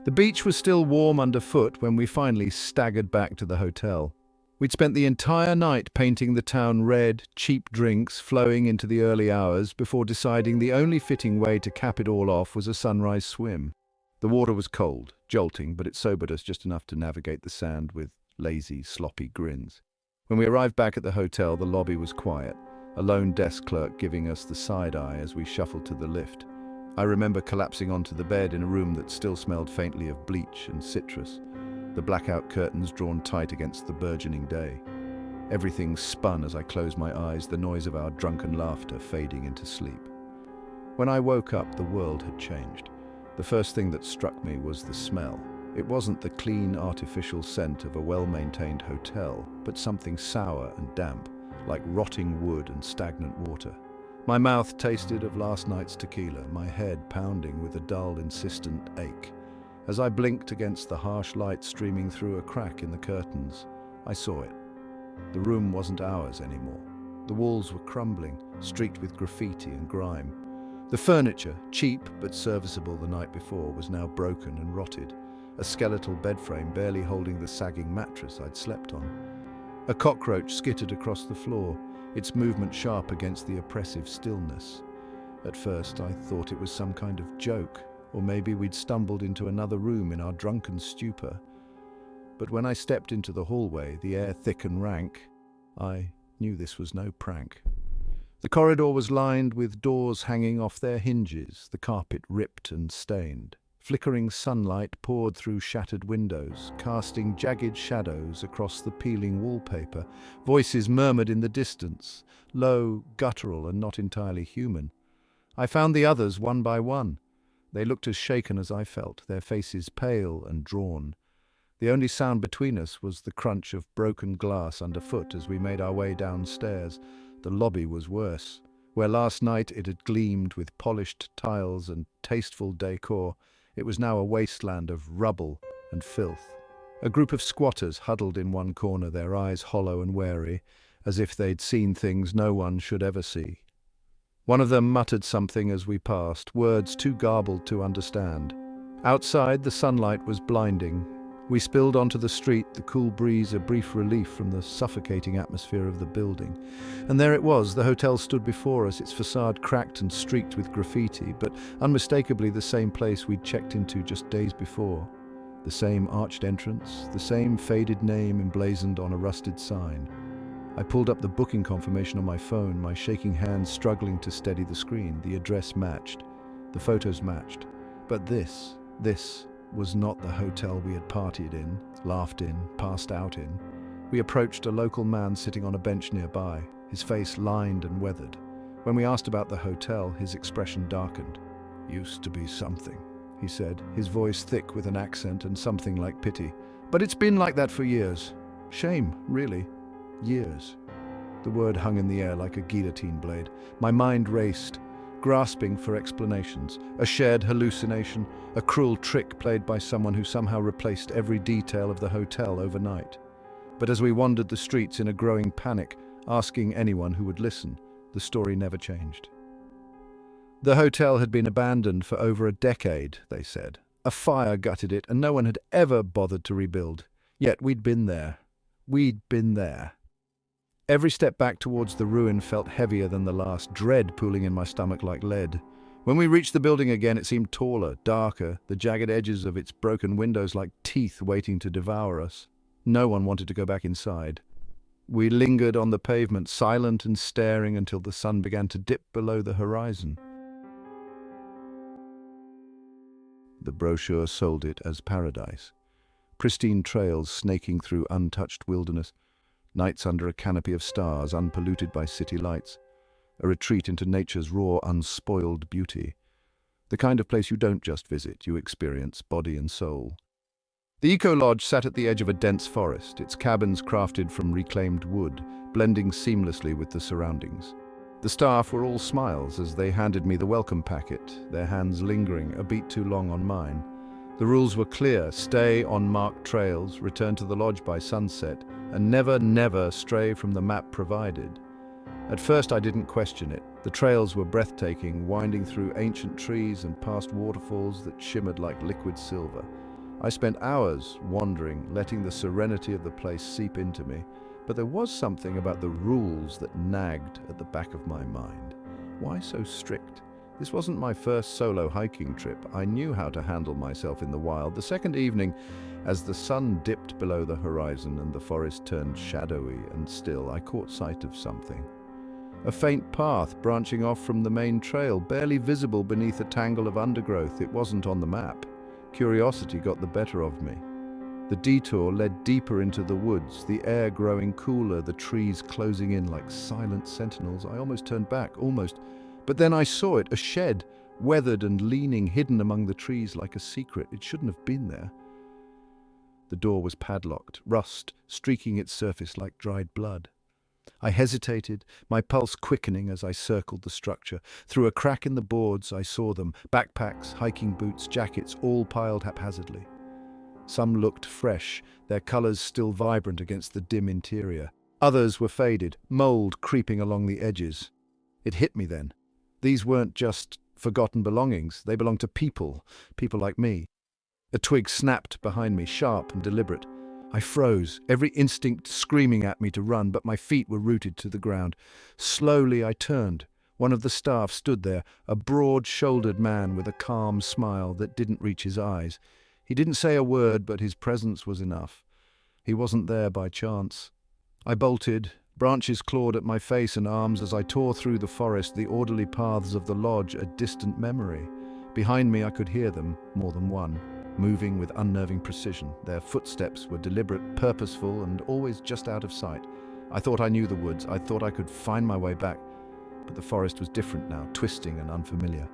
The beach was still warm underfoot when we finally staggered back to the hotel. We'd spent the entire night painting the town red, cheap drinks flowing into the early hours before deciding the only fitting way to cap it all off was a sunrise swim. The water was cold, jolting, but it sobered us just enough to navigate the sand with lazy, sloppy grins. When we arrived back at the hotel, the lobby was quiet, a lone desk clerk giving us the side eye as we shuffled to the lift. I remember collapsing onto the bed in a room that still smelled faintly of bleach and citrus, the blackout curtains drawn tight against the burgeoning day. Everything spun as I closed my eyes, the noise of our drunken laughter fading into sleep. When I woke up, the world had changed. The first thing that struck me was the smell. It wasn't the clean, artificial scent of a well-maintained hotel, but something sour and damp, like rotting wood and stagnant water. My mouth tasted of last night's tequila, my head pounding with a dull, insistent ache. As I blinked against the harsh light streaming through a crack in the curtains, I saw it. The room wasn't ours anymore. The walls were crumbling, streaked with graffiti and grime. The furniture, cheap but serviceable the night before, was now broken and rotted, a skeletal bed frame barely holding the sagging mattress I'd slept on. A cockroach skittered across the floor, its movement sharp against the oppressive stillness. At first, I thought it was some kind of joke, or maybe we'd stumbled into another room in our drunken stupor. But when I stepped into the hallway, the air thick and rank, I knew this was no prank. The corridor was lined with doors hanging off their hinges, the carpet ripped and stained. Flickering sunlight poured through shattered windows, casting jagged shadows across the peeling wallpaper. Voices murmured in the distance, low, guttural, and not entirely human. I found the others one by one. They looked as shaken as I felt, their faces pale and drawn. The only sound between us was the crunch of broken glass underfoot as we made our way downstairs. The lobby was worse. Where last night it had gleamed with polished tiles and tasteful decor, it was now a wasteland of rubble and filth. A group of squatters huddled in one corner, their eyes hollow and wary, as if they'd seen things no one should ever see. One of them muttered something as we passed, words too garbled to understand. Outside, the sunlight was blinding. We spilled onto the street, the cool breeze a brief relief from the suffocating atmosphere of the building. And there it was, the hotel stood before us, its facade cracked and streaked with graffiti, but unmistakably the same place we'd checked into just days before. The same arched entrance, the same faded name emblazoned on a rusted sign. I pulled up the booking confirmation on my phone, my shaking hands struggling to steady the screen. The address matched. The photos matched. But this was not the hotel we had partied in, laughed in, passed out in. We approached a local man sitting on a bench nearby, his face lined and weathered. When we asked about the hotel, his expression darkened. "Used to be something," he said, his voice thick with an accent and something like pity. "But it's been like that for years. Shame, really. Years." The word hung in the air like a guillotine blade. My mind raced, grasping for explanations. A shared hallucination, a cruel trick played by someone who somehow replaced every detail of the hotel overnight. But as we wandered the streets in a growing panic, asking anyone who would listen, the story never changed. The hotel had been abandoned for over a decade, they said. A fire gutted it, and no one had ever bothered to rebuild. Yet we'd been there. We'd been there. Every step back towards the ruin felt heavier than the last, dread pooling in my stomach like lead. When we reached the building again, it seemed taller, darker, the jagged edges of its broken windows like teeth waiting to devour us. No one wanted to go back inside. We lingered on the pavement, silent and staring until the sun began to dip below the horizon. The brochure sold it as paradise. Pristine trails snaking through untouched wilderness, nights under a canopy of stars unpolluted by city lights, a retreat into nature's raw, unspoiled beauty. The kind of place you don't just visit, you experience body and soul. The eco-lodge sat at the edge of a dense forest, its cabins crafted from reclaimed wood, blending seamlessly with the surroundings. The staff were all smiles as they handed me the welcome packet, their hands lingering a beat too long on mine. The rules were clear: stay on marked trails, return to the lodge by sunset, and never stray from the map provided. At first I didn't question it. The trails were breathtaking, winding through ancient trees and past waterfalls that shimmered like liquid silver. I spent hours wandering, letting the serenity of the place seep into me, but there was something about the rules that nagged at the back of my mind. Why so strict? This wasn't my first solo hiking trip. I knew how to handle myself in the wild. The second evening, as the sun dipped below the horizon and the forest turned shadowy and still, I caught sight of something. A faint path branching off from the main trail, barely visible beneath a tangle of undergrowth. It wasn't on the map. Curiosity got the better of me. The detour led deeper into the woods, the air growing cooler, the trees closing in like silent sentinels. I almost turned back, almost. But then I saw it, a shed, weathered and leaning, hidden among the trees like a secret. It shouldn't have been there. The door was padlocked, rust streaking its surface like dried blood. I hesitated, my pulse quickening as I circled the structure. Through a crack in the boards, I saw them, backpacks, hiking boots, jackets, all piled haphazardly. Some looked fresh, their colors still vibrant against the dim interior. Others were faded, mold creeping along the edges. It hit me then. These weren't just forgotten belongings, they belonged to people like me. A twig snapped behind me, sharp and deliberate. I froze, every instinct screaming at me to run, but my feet were rooted to the ground. Slowly I turned. One of the staff stood there, a broad-shouldered man with a calm smile that didn't reach his eyes. He didn't say a word, but his presence was enough. He wasn't there by chance. I bolted. Branches clawed at my face and arms as I tore through the forest, the orderly paths of the lodge a distant memory. Behind me I could hear them, more than one, moving with unnerving precision. Their footsteps were deliberate, purposeful, and always just out of sight. I thought I knew the woods. I thought I could find my way back. But the forest was different now, twisting and unfamiliar.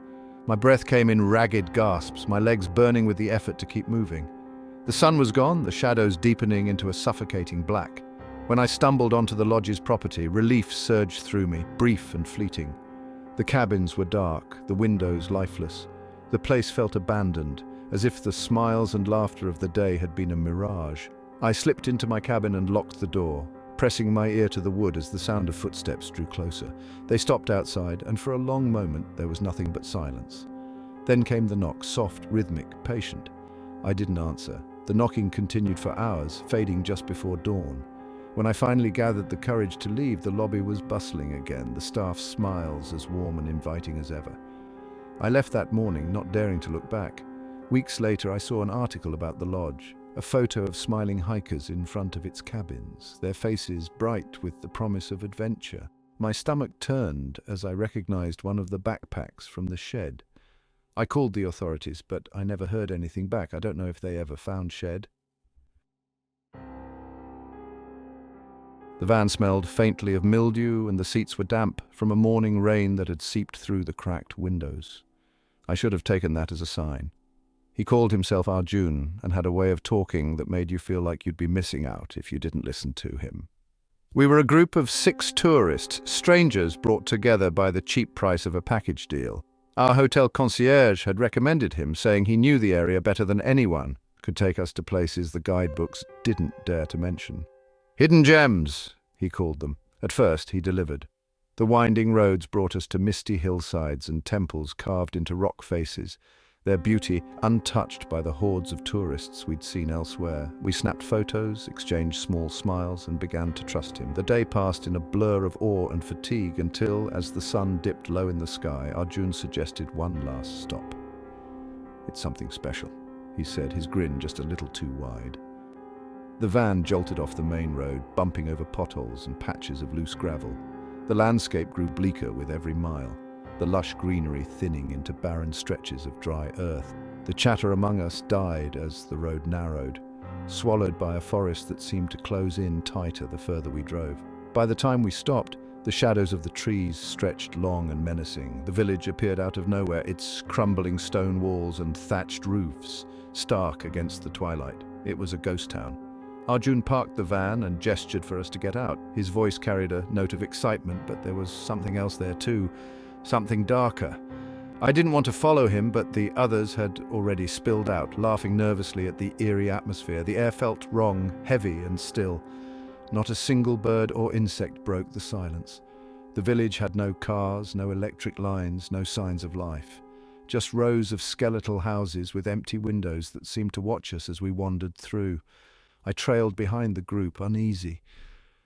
My breath came in ragged gasps, my legs burning with the effort to keep moving. The sun was gone, the shadows deepening into a suffocating black. When I stumbled onto the lodge's property, relief surged through me, brief and fleeting. The cabins were dark, the windows lifeless. The place felt abandoned, as if the smiles and laughter of the day had been a mirage. I slipped into my cabin and locked the door, pressing my ear to the wood as the sound of footsteps drew closer. They stopped outside, and for a long moment there was nothing but silence. Then came the knock, soft, rhythmic, patient. I didn't answer. The knocking continued for hours, fading just before dawn. When I finally gathered the courage to leave, the lobby was bustling again, the staff's smiles as warm and inviting as ever. I left that morning, not daring to look back. Weeks later, I saw an article about the lodge, a photo of smiling hikers in front of its cabins, their faces bright with the promise of adventure. My stomach turned as I recognized one of the backpacks from the shed. I called the authorities, but I never heard anything back. I don't know if they ever found Shed. The van smelled faintly of mildew, and the seats were damp from a morning rain that had seeped through the cracked windows. I should have taken that as a sign. He called himself Arjun and had a way of talking that made you feel like you'd be missing out if you didn't listen to him. We were a group of 6 tourists, strangers brought together by the cheap price of a package deal. Our hotel concierge had recommended him, saying he knew the area better than anyone, could take us to places the guidebooks didn't dare to mention. Hidden gems, he called them. At first, he delivered. The winding roads brought us to misty hillsides and temples carved into rock faces, their beauty untouched by the hordes of tourists we'd seen elsewhere. We snapped photos, exchanged small smiles, and began to trust him. The day passed in a blur of awe and fatigue until, as the sun dipped low in the sky, Arjun suggested one last stop. "It's something special," he said, his grin just a little too wide. The van jolted off the main road, bumping over potholes and patches of loose gravel. The landscape grew bleaker with every mile, the lush greenery thinning into barren stretches of dry earth. The chatter among us died as the road narrowed, swallowed by a forest that seemed to close in tighter the further we drove. By the time we stopped, the shadows of the trees stretched long and menacing. The village appeared out of nowhere, its crumbling stone walls and thatched roofs stark against the twilight. It was a ghost town. Arjun parked the van and gestured for us to get out. His voice carried a note of excitement, but there was something else there too, something darker. I didn't want to follow him, but the others had already spilled out, laughing nervously at the eerie atmosphere. The air felt wrong, heavy and still. Not a single bird or insect broke the silence. The village had no cars, no electric lines, no signs of life. just rows of skeletal houses with empty windows that seemed to watch us as we wandered through. I trailed behind the group, uneasy.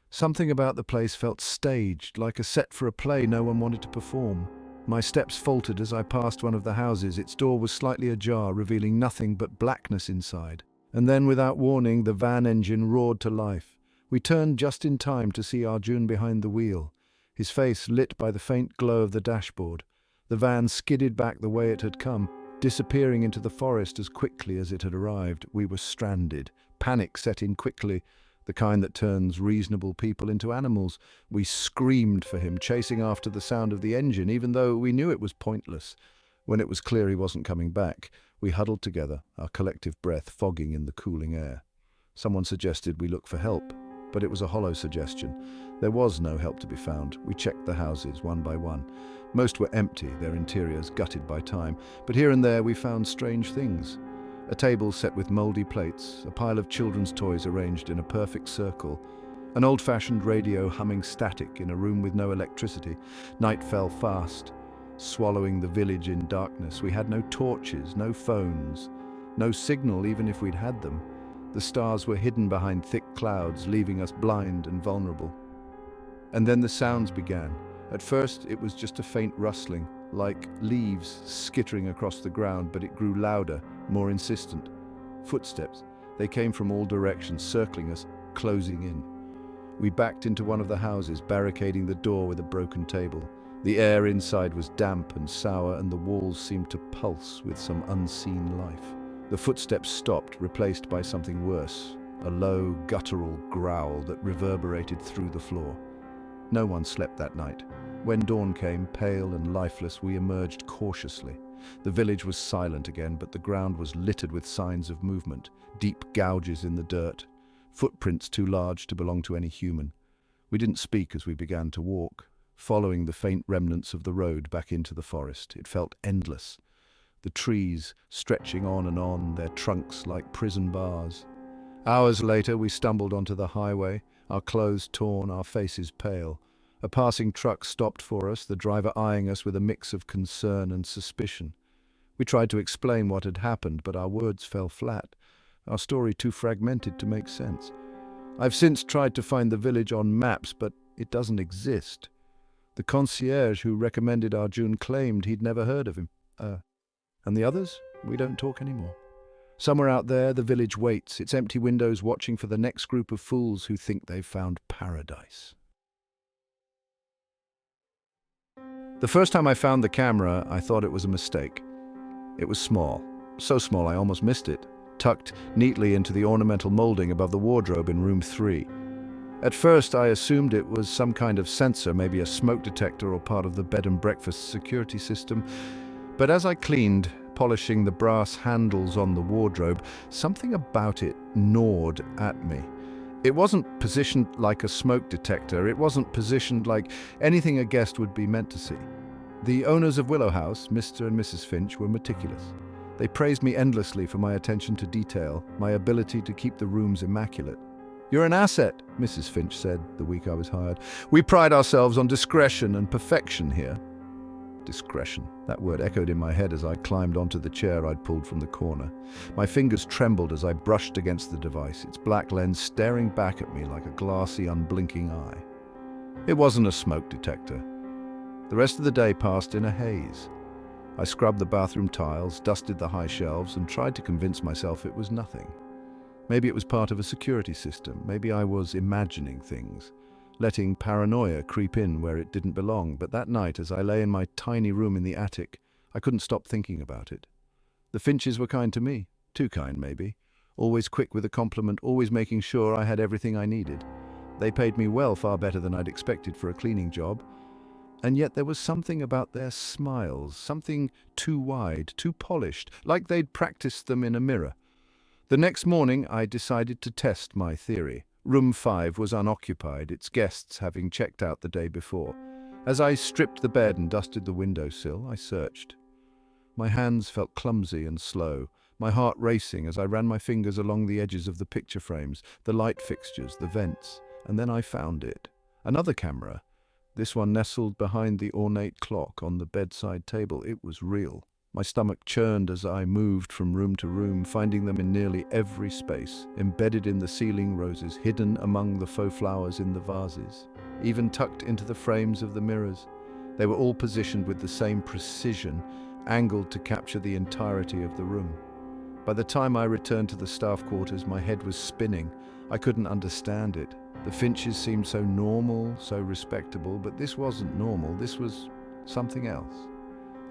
Something about the place felt staged, like a set for a play no one wanted to perform. My steps faltered as I passed one of the houses. Its door was slightly ajar, revealing nothing but blackness inside. And then, without warning, the van engine roared to life. We turned just in time to see Arjun behind the wheel, his face lit by the faint glow of the dashboard. The van skidded back the way it had come, disappearing into the forest as quickly as it had arrived. We were stranded. Panic set in quickly, the kind that turns reasonable people into animals. We screamed for him, chasing after the sound of the engine, even though we knew it was pointless. When it was clear he wasn't coming back, we huddled together, our collective breath fogging in the cooling air. Someone suggested we look for help, but it was a hollow suggestion. There was no help to be found. We checked the houses one by one. Most were empty, their interiors gutted by time, but here and there we found strange things. A table set with mouldy plates, a pile of children's toys arranged in a perfect circle, an old-fashioned radio humming static in a room with no electricity. Night fell fast, swallowing the village in darkness. We had no torches, no phones, no signal even if we'd had them. The stars were hidden behind thick clouds, leaving us blind and vulnerable. And then the sounds began. At first, it was just a faint rustling, like leaves skittering across the ground, but it grew louder, more insistent. Footsteps. They came from all directions, circling us, closing in. We backed into one of the houses, barricading the door with a broken table. The air inside was damp and sour, and the walls seemed to pulse with some unseen life. The footsteps stopped, replaced by something worse, a low, guttural growl that reverberated through the floor. No one slept that night. When dawn came, pale and lifeless, we emerged cautiously. The village was silent again, but the ground was littered with signs of movement, deep gouges in the dirt, footprints too large to belong to any human. We didn't speak as we began to walk, following the faint remnants of the road back into the forest. It felt endless. The trees stretching on, their trunks like prison bars. Hours later, we stumbled onto the highway, our clothes torn, our faces pale. A passing truck stopped for us, the driver eyeing us with a mix of concern and suspicion. We tried to explain what had happened, but our words fell flat, our story too fragmented to make sense. I've since tried to find the village on maps, but it doesn't exist. The concierge who recommended Arjun claimed he'd never heard of him. And the others? We don't talk anymore. Somewhere out there, the village waits, its empty windows watching for the next group of fools who think they've found paradise. The first time I found the camera, I thought it was a mistake. It was small, so small I almost missed it, tucked neatly into the ornamental molding above the wardrobe in room 3. At first, I assumed it was some kind of sensor, maybe a smoke detector or part of the bed and breakfast security system. But as I cleaned, polishing the brass handles on the wardrobe, something about it gnawed at me. It wasn't positioned like a smoke detector. It wasn't positioned like anything a guest would be meant to see. The owners of Willow House, Mr. and Mrs. Finch, were meticulous. They praised me endlessly for my attention to detail, my ability to keep the rooms immaculate. "You're an asset," Mrs. Finch said the week I was hired. "We pride ourselves on discretion and perfection here." Discretion. That word echoed in my head as I climbed onto the chair I'd pulled from the corner. My fingers trembled as I brushed against the device, its black lens staring back at me like a glassy, unblinking eye. It wasn't a smoke detector. The rest of the day passed in a haze. I scrubbed the bathroom tiles, dusted the high shelves, and tried to convince myself it was nothing. Maybe it was part of a security system. Maybe I was imagining things, letting paranoia creep in where it didn't belong. But that night, as I lay in my tiny room in the attic, I couldn't stop thinking about it. The Finches were kind to me, too kind maybe, always quick with a compliment, always making sure I had everything I needed. They paid me well, far better than I'd expected for a cleaning job. And yet there was something about their smiles, something too wide, too polished, like they'd practiced them in a mirror. The next morning, I decided to test my theory. Room 5 was unoccupied, its guests having checked out the day before. As I stripped the bed and dusted the windowsill, I searched. My hands felt clumsy and slow, my heart racing as I ran my fingers along the edges of the picture frames, the light fixtures, the vents, and then I found it. Another camera, this one nestled behind the ornate clock on the bedside table. It was real. My stomach churned as I moved from room to room, finding them in nearly every space, embedded in the ceiling roses, hidden among the faux flowers in the vases, even tucked into the frames of the mirrors. They were all positioned with the same precision, angled to capture the entirety of the room. By the time I returned to the staff quarters, my head was spinning. I couldn't understand it. The Finches seemed so normal, so respectable, but this wasn't normal. This was something else.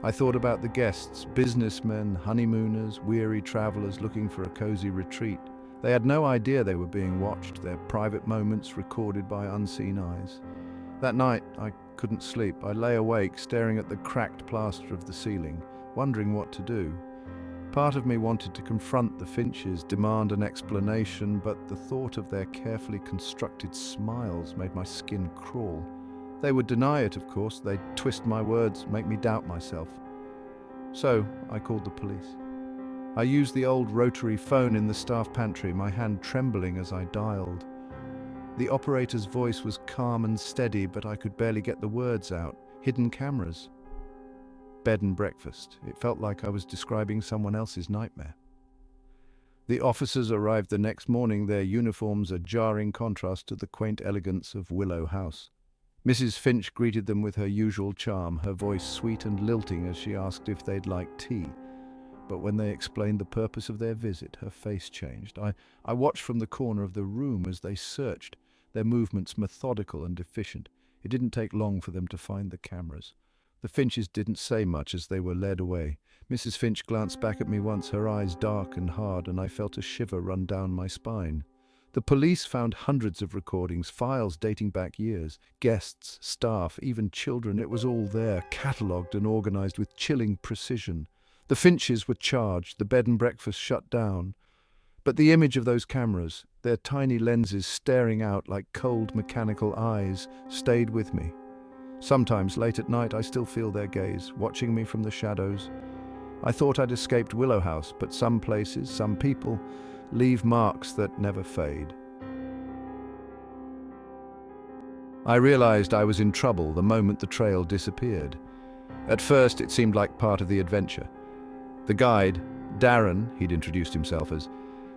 I thought about the guests, businessmen, honeymooners, weary travelers looking for a cozy retreat. They had no idea they were being watched, their private moments recorded by unseen eyes. That night, I couldn't sleep. I lay awake, staring at the cracked plaster of the ceiling, wondering what to do. Part of me wanted to confront the Finches, demand an explanation, but the thought of their carefully constructed smiles made my skin crawl. They would deny it, of course. They'd twist my words, make me doubt myself. So I called the police. I used the old rotary phone in the staff pantry, my hand trembling as I dialed. The operator's voice was calm and steady, but I could barely get the words out. Hidden cameras. Bed and breakfast. It felt like I was describing someone else's nightmare. The officers arrived the next morning, their uniforms a jarring contrast to the quaint elegance of Willow House. Mrs. Finch greeted them with her usual charm, her voice sweet and lilting as she asked if they'd like tea. But when they explained the purpose of their visit, her face changed. I watched from the corner of the room as they searched, their movements methodical and efficient. It didn't take long for them to find the cameras. The Finches didn't say much as they were led away. Mrs. Finch glanced back at me once, her eyes dark and hard, and I felt a shiver run down my spine. The police found hundreds of recordings, files dating back years, guests, staff, even children. It was all there, catalogued and organized with chilling precision. The Finches were charged, the bed and breakfast shut down. But the image of those cameras, their tiny lenses staring out like cold mechanical eyes, stayed with me. Sometimes, late at night, I still feel their gaze, watching me from the shadows. I thought I'd escaped Willow House, but some places, some people, leave marks that never fade. I realized I was in trouble the moment the trail disappeared. At first, it seemed like part of the adventure. The guide, Darren, he'd introduced himself as,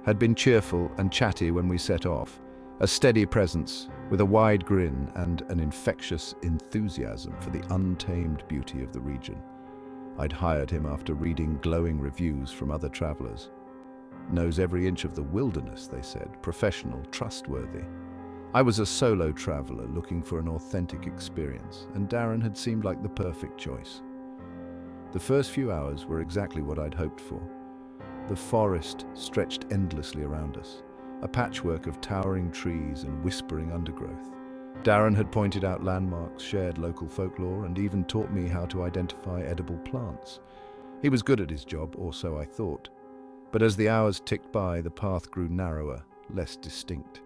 had been cheerful and chatty when we set off, a steady presence with a wide grin and an infectious enthusiasm for the untamed beauty of the region. I'd hired him after reading glowing reviews from other travelers. Knows every inch of the wilderness, they said, professional, trustworthy. I was a solo traveler looking for an authentic experience, and Darren had seemed like the perfect choice. The first few hours were exactly what I'd hoped for. The forest stretched endlessly around us, a patchwork of towering trees and whispering undergrowth. Darren had pointed out landmarks, shared local folklore, and even taught me how to identify edible plants. He was good at his job, or so I thought. But as the hours ticked by, the path grew narrower, less distinct.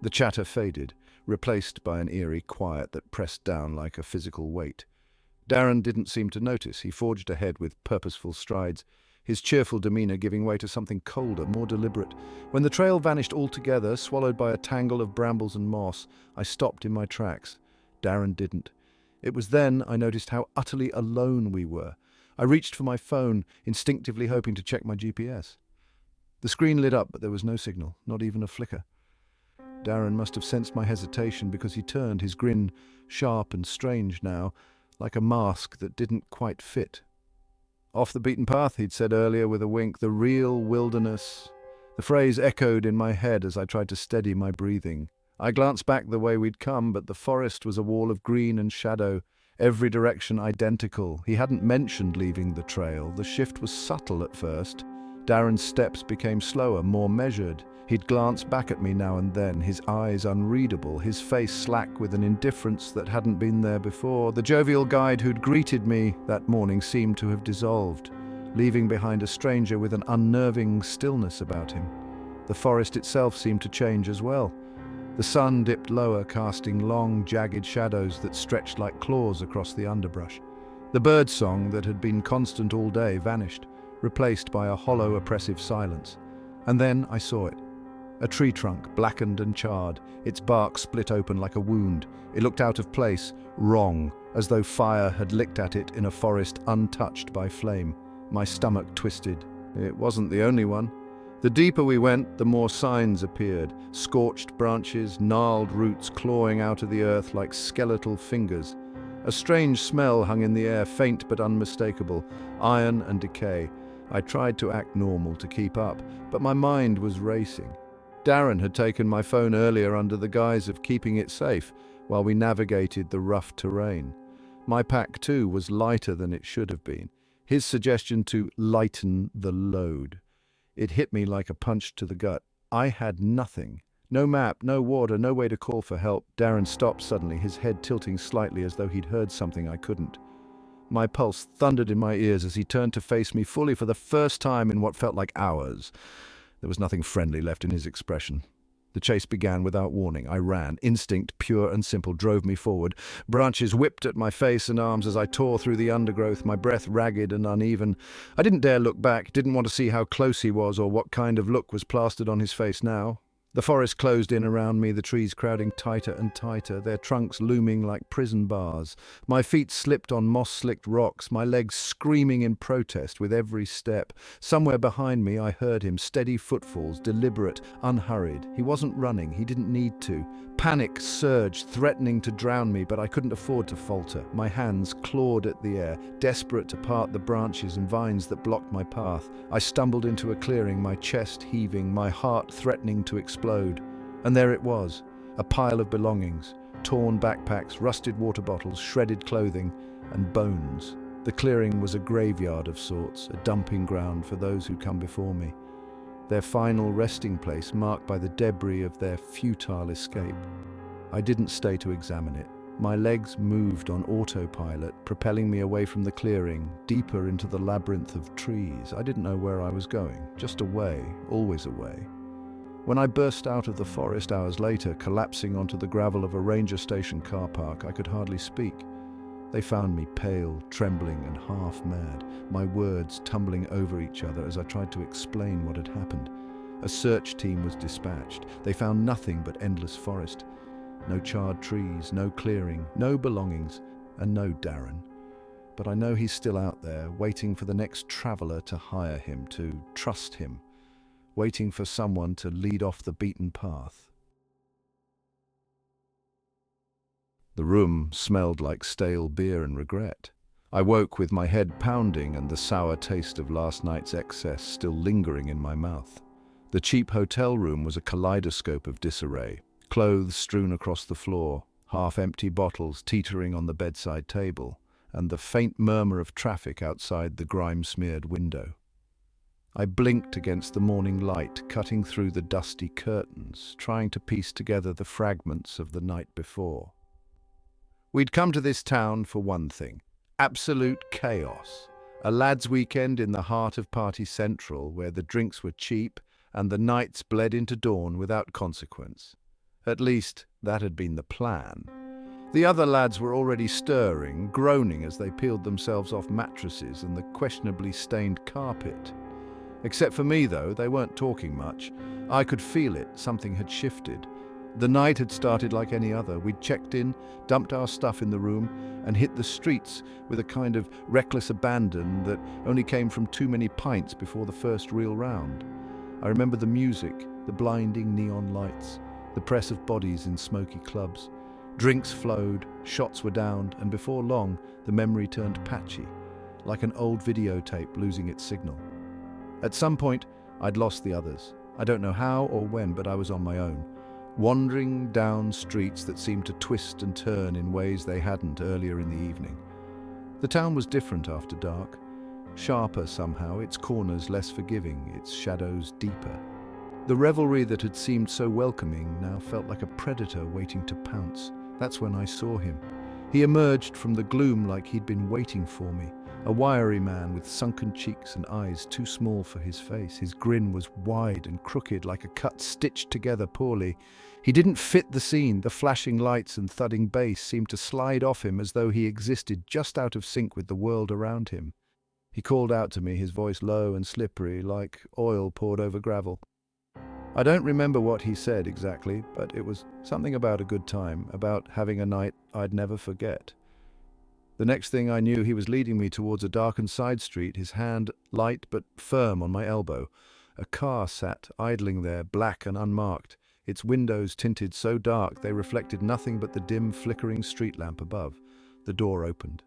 The chatter faded, replaced by an eerie quiet that pressed down like a physical weight. Darren didn't seem to notice. He forged ahead with purposeful strides, his cheerful demeanor giving way to something colder, more deliberate. When the trail vanished altogether, swallowed by a tangle of brambles and moss, I stopped in my tracks. Darren didn't. It was then I noticed how utterly alone we were. I reached for my phone, instinctively hoping to check my GPS. The screen lit up, but there was no signal, not even a flicker. Darren must have sensed my hesitation because he turned, his grin sharp and strange now, like a mask that didn't quite fit. Off the beaten path, he'd said earlier with a wink, the real wilderness. The phrase echoed in my head as I tried to steady my breathing. I glanced back the way we'd come, but the forest was a wall of green and shadow, every direction identical. He hadn't mentioned leaving the trail. The shift was subtle at first. Darren's steps became slower, more measured. He'd glance back at me now and then, his eyes unreadable, his face slack with an indifference that hadn't been there before. The jovial guide who'd greeted me that morning seemed to have dissolved, leaving behind a stranger with an unnerving stillness about him. The forest itself seemed to change as well. The sun dipped lower, casting long, jagged shadows that stretched like claws across the underbrush. The bird song that had been constant all day vanished, replaced by a hollow, oppressive silence. And then I saw it. A tree trunk, blackened and charred, its bark split open like a wound. It looked out of place, wrong, as though fire had licked at it in a forest untouched by flame. My stomach twisted. It wasn't the only one. The deeper we went, the more signs appeared. Scorched branches, gnarled roots clawing out of the earth like skeletal fingers. A strange smell hung in the air, faint but unmistakable. Iron and decay. I tried to act normal to keep up, but my mind was racing. Darren had taken my phone earlier under the guise of keeping it safe while we navigated the rough terrain. My pack, too, was lighter than it should have been. His suggestion to lighten the load. It hit me like a punch to the gut. I had nothing. No map, no water, no way to call for help. Darren stopped suddenly, his head tilting slightly as though he'd heard something I couldn't. My pulse thundered in my ears as he turned to face me fully for the first time in what felt like hours. There was nothing friendly left in his expression. The chase began without warning. I ran. Instinct, pure and simple, drove me forward. Branches whipped at my face and arms as I tore through the undergrowth, my breath ragged and uneven. I didn't dare look back, didn't want to see how close he was or what kind of look was plastered on his face now. The forest closed in around me, the trees crowding tighter and tighter, their trunks looming like prison bars. My feet slipped on moss-slicked rocks, my legs screaming in protest with every step. Somewhere behind me I heard him, steady footfalls, deliberate, unhurried. He wasn't running, he didn't need to. Panic surged, threatening to drown me, but I couldn't afford to falter. My hands clawed at the air, desperate to part the branches and vines that blocked my path. I stumbled into a clearing, my chest heaving, my heart threatening to explode. And there it was, a pile of belongings, torn backpacks, rusted water bottles, shredded clothing, and bones. The clearing was a graveyard of sorts, a dumping ground for those who come before me. Their final resting place marked by the debris of their futile escape. I didn't stay to examine it. My legs moved on autopilot, propelling me away from the clearing, deeper into the labyrinth of trees. I didn't know where I was going, just away, always away. When I burst out of the forest hours later, collapsing onto the gravel of a ranger station car park, I could hardly speak. They found me pale, trembling and half-mad, my words tumbling over each other as I tried to explain what had happened. A search team was dispatched. They found nothing but endless forest. No charred trees, no clearing, no belongings, and no Darren. But I know he's still out there, waiting for the next traveler to hire him, to trust him, waiting for someone to lead off the beaten path. The room smelled like stale beer and regret. I woke with my head pounding and the sour taste of last night's excess still lingering in my mouth. The cheap hotel room was a kaleidoscope of disarray. Clothes strewn across the floor, half-empty bottles teetering on the bedside table, and the faint murmur of traffic outside the grime-smeared window. I blinked against the morning light, cutting through the dusty curtains, trying to piece together the fragments of the night before. We'd come to this town for one thing, absolute chaos. A lads' weekend in the heart of Party Central, where the drinks were cheap and the nights bled into dawn without consequence. At least, that had been the plan. The other lads were already stirring, groaning as they peeled themselves off mattresses and the questionably stained carpet. Except for me, though, they weren't talking much. I could feel it, something had shifted. The night had started like any other. We'd checked in, dumped our stuff in the room, and hit the streets with a kind of reckless abandon that only came from too many pints before the first real round. I remember the music, the blinding neon lights, the press of bodies in smoky clubs. Drinks flowed, shots were downed, and before long, the memory turned patchy, like an old videotape losing its signal. At some point, I'd lost the others. I don't know how or when, but I was on my own, wandering down streets that seemed to twist and turn in ways they hadn't earlier in the evening. The town was different after dark, sharper somehow, its corners less forgiving, its shadows deeper. The revelry that had seemed so welcoming now felt like a predator waiting to pounce. That's when I saw him. He emerged from the gloom like he'd been waiting for me, a wiry man with sunken cheeks and eyes too small for his face. His grin was wide and crooked like a cut stitched together poorly. He didn't fit the scene. The flashing lights and thudding bass seemed to slide off him as though he existed just out of sync with the world around him. He called out to me, his voice low and slippery, like oil poured over gravel. I don't remember what he said exactly, but it was something about a good time, about having a night I'd never forget. The next thing I knew, he was leading me towards a darkened side street, his hand light but firm on my elbow. A car sat idling there, black and unmarked, its windows tinted so dark they reflected nothing but the dim, flickering street lamp above. The door opened.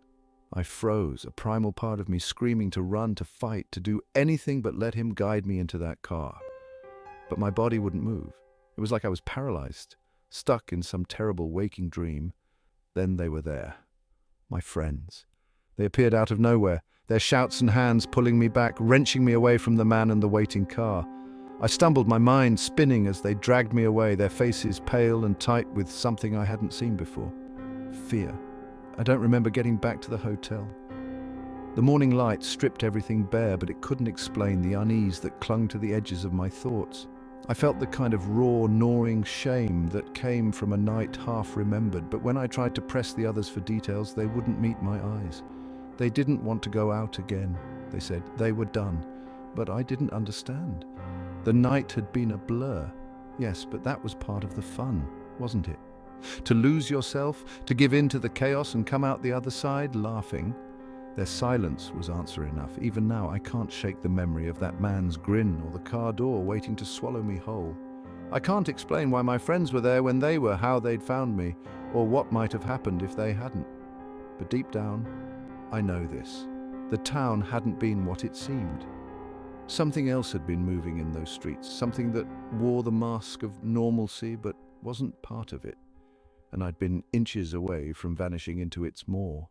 I froze, a primal part of me screaming to run, to fight, to do anything but let him guide me into that car. But my body wouldn't move. It was like I was paralyzed, stuck in some terrible waking dream. Then they were there. My friends. They appeared out of nowhere, their shouts and hands pulling me back, wrenching me away from the man and the waiting car. I stumbled, my mind spinning as they dragged me away, their faces pale and tight with something I hadn't seen before. Fear. I don't remember getting back to the hotel. The morning light stripped everything bare, but it couldn't explain the unease that clung to the edges of my thoughts. I felt the kind of raw, gnawing shame that came from a night half remembered, but when I tried to press the others for details, they wouldn't meet my eyes. They didn't want to go out again, they said. They were done. But I didn't understand. The night had been a blur. Yes, but that was part of the fun, wasn't it? To lose yourself, to give in to the chaos and come out the other side laughing. Their silence was answer enough. Even now, I can't shake the memory of that man's grin or the car door waiting to swallow me whole. I can't explain why my friends were there when they were, how they'd found me, or what might have happened if they hadn't. But deep down, I know this. The town hadn't been what it seemed. Something else had been moving in those streets, something that wore the mask of normalcy but wasn't part of it. And I'd been inches away from vanishing into its maw.